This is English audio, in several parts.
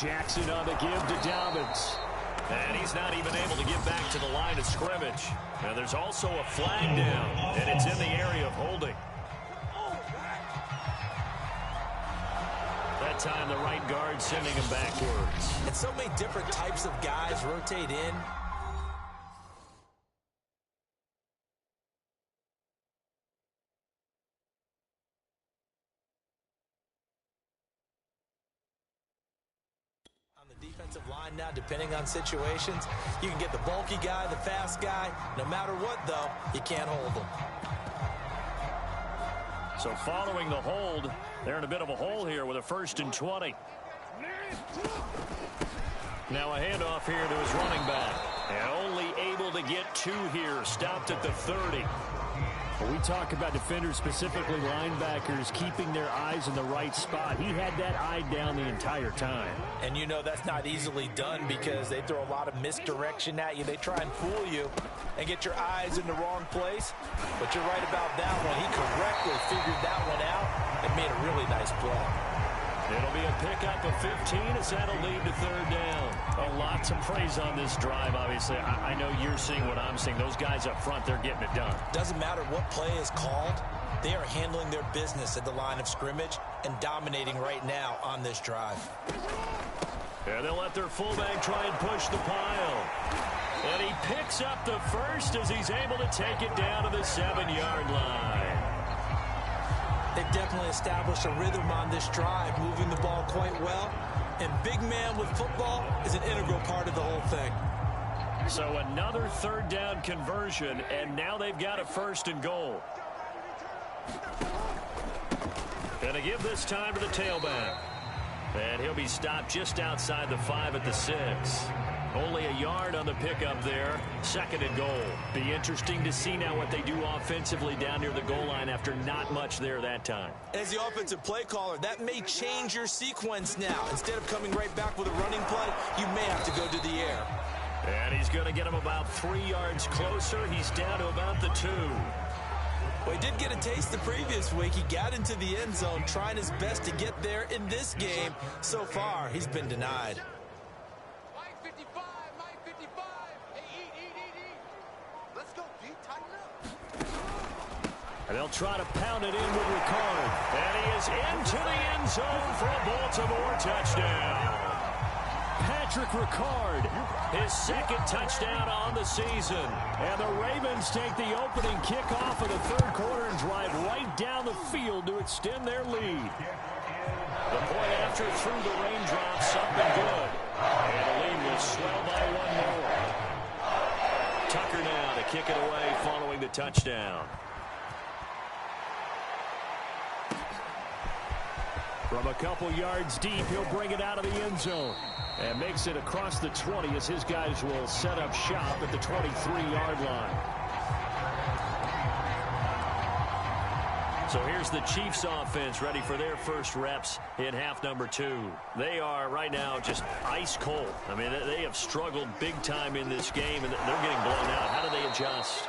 Jackson on the give to Dobbins. And he's not even able to get back to the line of scrimmage. Now there's also a flag down, and it's in the area of holding. That time the right guard sending him backwards. And so many different types of guys rotate in. Defensive line now, depending on situations. You can get the bulky guy, the fast guy. No matter what, though, you can't hold them. So following the hold, they're in a bit of a hole here with a 1st and 20. Now a handoff here to his running back. And only able to get 2 here. Stopped at the 30. When we talk about defenders, specifically linebackers, keeping their eyes in the right spot. He had that eye down the entire time. And you know that's not easily done because they throw a lot of misdirection at you. They try and fool you and get your eyes in the wrong place. But you're right about that one. He correctly figured that one out and made a really nice play. It'll be a pickup of 15 as that'll lead to 3rd down. A lot to praise on this drive, obviously. I know you're seeing what I'm seeing. Those guys up front, they're getting it done. Doesn't matter what play is called. They are handling their business at the line of scrimmage and dominating right now on this drive. And they'll let their fullback try and push the pile. And he picks up the 1st as he's able to take it down to the 7-yard line. They've definitely established a rhythm on this drive, moving the ball quite well. And big man with football is an integral part of the whole thing. So another 3rd down conversion, and now they've got a 1st and goal. Gonna give this time to the tailback. And he'll be stopped just outside the 5 at the 6. Only a yard on the pickup there. 2nd and goal. Be interesting to see now what they do offensively down near the goal line after not much there that time. As the offensive play caller, that may change your sequence now. Instead of coming right back with a running play, you may have to go to the air. And he's going to get him about 3 yards closer. He's down to about the 2. Well, he did get a taste the previous week. He got into the end zone, trying his best to get there in this game. So far, he's been denied. And they'll try to pound it in with Ricard. And he is into the end zone for a Baltimore touchdown. Patrick Ricard, his 2nd touchdown on the season. And the Ravens take the opening kickoff of the 3rd quarter and drive right down the field to extend their lead. The point after through the raindrops, up and good. And the lead will swell by 1 more. Tucker now to kick it away following the touchdown. From a couple yards deep, he'll bring it out of the end zone. And makes it across the 20 as his guys will set up shop at the 23-yard line. So here's the Chiefs offense ready for their first reps in half number 2. They are right now just ice cold. I mean, they have struggled big time in this game, and they're getting blown out. How do they adjust?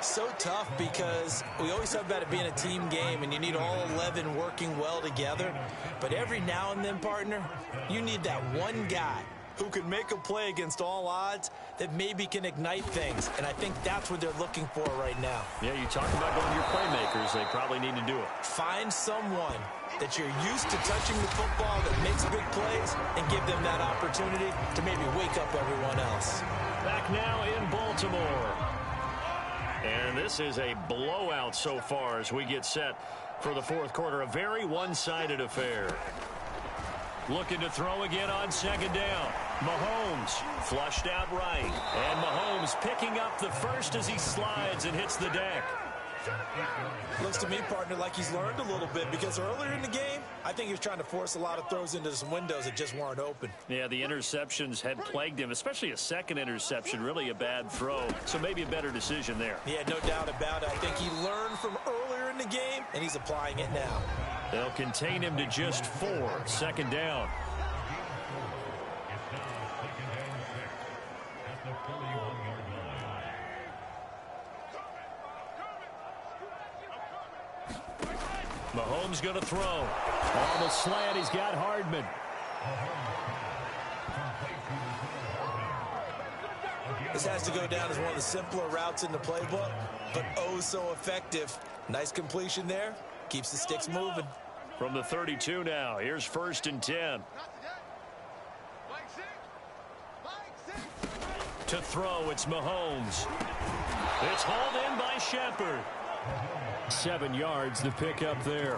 So tough because we always talk about it being a team game and you need all 11 working well together. But every now and then, partner, you need that one guy who can make a play against all odds that maybe can ignite things. And I think that's what they're looking for right now. Yeah, you talk about going to your playmakers. They probably need to do it. Find someone that you're used to touching the football that makes big plays and give them that opportunity to maybe wake up everyone else. Back now in Baltimore. And this is a blowout so far as we get set for the 4th quarter. A very one-sided affair. Looking to throw again on 2nd down. Mahomes flushed out right. And Mahomes picking up the 1st as he slides and hits the deck. Looks to me, partner, like he's learned a little bit because earlier in the game, I think he was trying to force a lot of throws into some windows that just weren't open. Yeah, the interceptions had plagued him, especially a 2nd interception, really a bad throw. So maybe a better decision there. Yeah, no doubt about it. I think he learned from earlier in the game, and he's applying it now. They'll contain him to just 4. 2nd down. Mahomes going to throw. On the slant, he's got Hardman. This has to go down as one of the simpler routes in the playbook, but oh so effective. Nice completion there. Keeps the sticks moving. From the 32 now, here's 1st and 10. To throw, it's Mahomes. It's hauled in by Shepard. 7 yards to pick up there.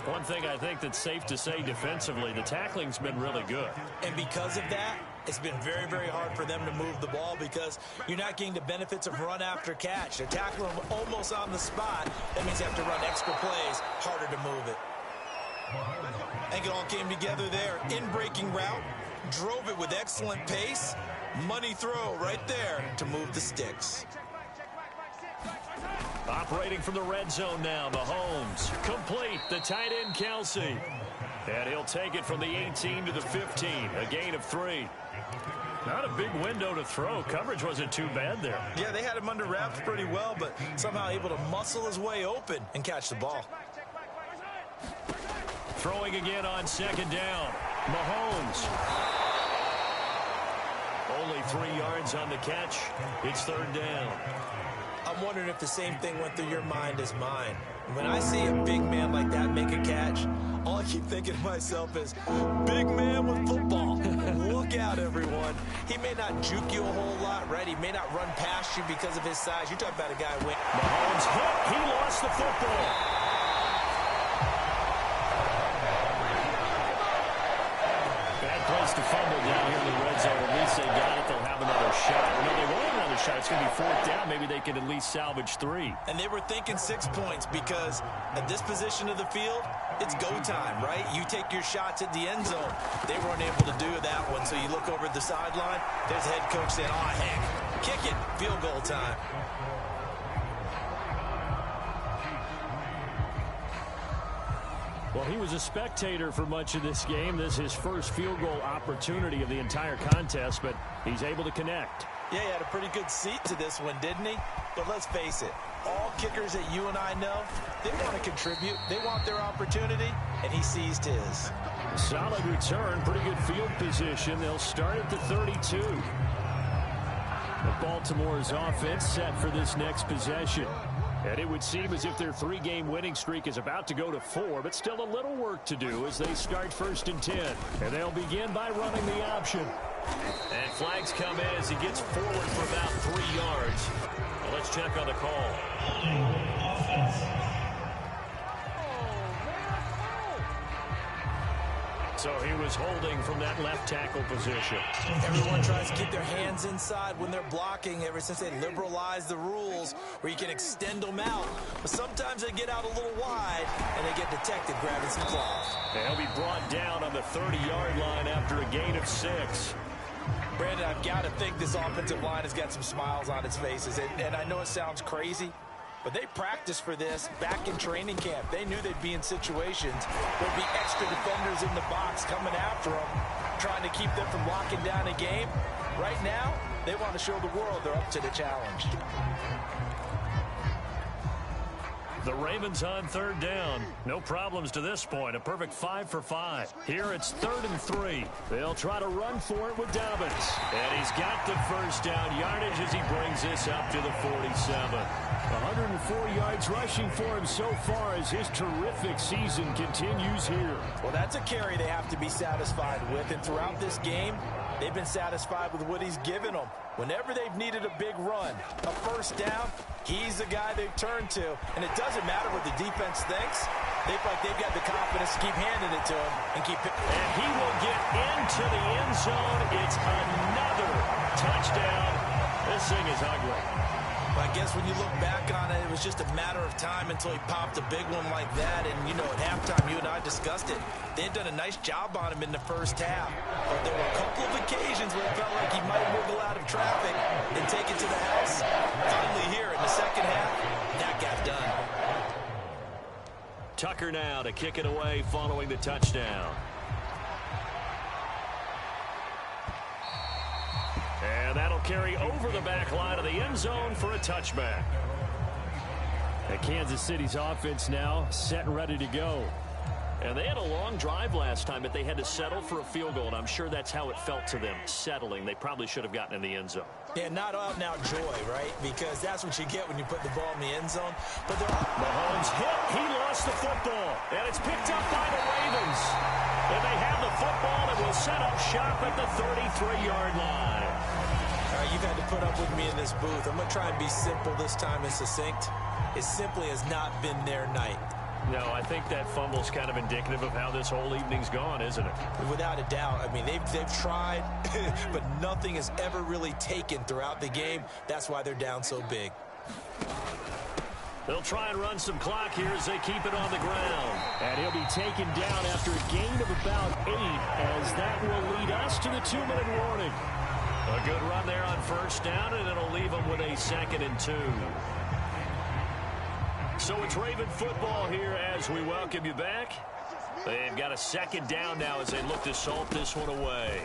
One thing I think that's safe to say defensively, the tackling's been really good. And because of that, it's been very, very hard for them to move the ball because you're not getting the benefits of run after catch. They're tackling them almost on the spot. That means you have to run extra plays, harder to move it. I think it all came together there. In-breaking route, drove it with excellent pace. Money throw right there to move the sticks. Operating from the red zone now, Mahomes. Complete, the tight end Kelsey. And he'll take it from the 18 to the 15, a gain of 3. Not a big window to throw. Coverage wasn't too bad there. Yeah, they had him under wraps pretty well, but somehow able to muscle his way open and catch the ball. Throwing again on 2nd down. Mahomes. Only 3 yards on the catch. It's 3rd down. I'm wondering if the same thing went through your mind as mine. When I see a big man like that make a catch, all I keep thinking to myself is, big man with football. Look out, everyone. He may not juke you a whole lot, right? He may not run past you because of his size. You're talking about a guy win. Mahomes hit. He lost the football. Bad place to fumble down here in the red zone. At least they got it. They'll have another shot. No, they won't have another shot. It's going to be 4th down. Maybe they can at least salvage 3. And they were thinking 6 points because at this position of the field, it's go time, right? You take your shots at the end zone. They weren't able to do that one, so you look over at the sideline. There's the head coach saying, oh, heck, kick it, field goal time. Well, he was a spectator for much of this game. This is his first field goal opportunity of the entire contest, but he's able to connect. Yeah, he had a pretty good seat to this one, didn't he? But let's face it, all kickers that you and I know, they want to contribute. They want their opportunity, and he seized his. Solid return, pretty good field position. They'll start at the 32. The Baltimore's offense set for this next possession. And it would seem as if their 3-game winning streak is about to go to 4, but still a little work to do as they start 1st and 10. And they'll begin by running the option. And flags come in as he gets forward for about 3 yards. Well, let's check on the call. So he was holding from that left tackle position. Everyone tries to keep their hands inside when they're blocking ever since they liberalized the rules where you can extend them out. But sometimes they get out a little wide and they get detected grabbing some claws. And he'll be brought down on the 30-yard line after a gain of 6. Brandon, I've got to think this offensive line has got some smiles on its faces. And I know it sounds crazy, but they practiced for this back in training camp. They knew they'd be in situations where there'd be extra defenders in the box coming after them, trying to keep them from locking down a game. Right now, they want to show the world they're up to the challenge. The Ravens on 3rd down. No problems to this point. A perfect 5 for 5. Here it's 3rd and 3. They'll try to run for it with Dobbins. And he's got the 1st down yardage as he brings this up to the 47. 104 yards rushing for him so far as his terrific season continues here. Well, that's a carry they have to be satisfied with. And throughout this game, they've been satisfied with what he's given them. Whenever they've needed a big run, a 1st down, he's the guy they've turned to. And it doesn't matter what the defense thinks. They feel like they've got the confidence to keep handing it to him and keep it. And he will get into the end zone. It's another touchdown. This thing is ugly. I guess when you look back on it, it was just a matter of time until he popped a big one like that. And, you know, at halftime, you and I discussed it. They had done a nice job on him in the 1st half. But there were a couple of occasions where it felt like he might wiggle out of traffic and take it to the house. Finally here in the 2nd half, that got done. Tucker now to kick it away following the touchdown. And that'll carry over the back line of the end zone for a touchback. And Kansas City's offense now set and ready to go. And they had a long drive last time, but they had to settle for a field goal, and I'm sure that's how it felt to them, settling. They probably should have gotten in the end zone. Yeah, not out-and-out joy, right? Because that's what you get when you put the ball in the end zone. But Mahomes hit. He lost the football, and it's picked up by the Ravens. And they have the football and will set up shop at the 33-yard line. All right, you've had to put up with me in this booth. I'm going to try and be simple this time and succinct. It simply has not been their night. No, I think that fumble's kind of indicative of how this whole evening's gone, isn't it? Without a doubt. I mean, they've tried, but nothing has ever really taken throughout the game. That's why they're down so big. They'll try and run some clock here as they keep it on the ground. And he'll be taken down after a gain of about 8, as that will lead us to the 2-minute warning. A good run there on first down, and it'll leave them with a 2nd and 2. So it's Raven football here as we welcome you back. They've got a 2nd down now as they look to salt this one away.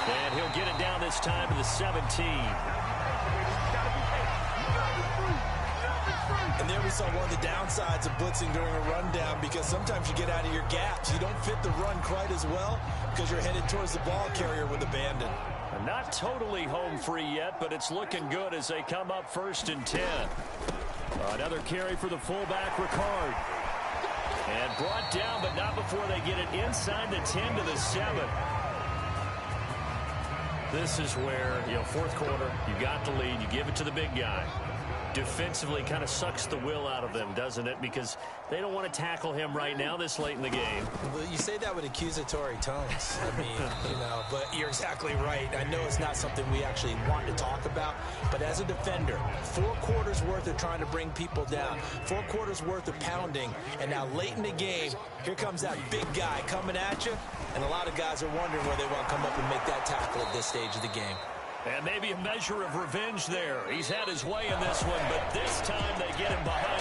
And he'll get it down this time to the 17. And there we saw one of the downsides of blitzing during a rundown, because sometimes you get out of your gaps. You don't fit the run quite as well because you're headed towards the ball carrier with abandon. Not totally home free yet, but it's looking good as they come up 1st and 10. Another carry for the fullback, Ricard. And brought down, but not before they get it inside the 10 to the 7. This is where, 4th quarter, you got the lead, you give it to the big guy. Defensively kind of sucks the will out of them, doesn't it? Because they don't want to tackle him right now this late in the game. Well, you say that with accusatory tones. I mean, but you're exactly right. I know it's not something we actually want to talk about, but as a defender, 4 quarters worth of trying to bring people down, 4 quarters worth of pounding, and now late in the game, here comes that big guy coming at you, and a lot of guys are wondering where they want to come up and make that tackle at this stage of the game. And maybe a measure of revenge there. He's had his way in this one, but this time they get him behind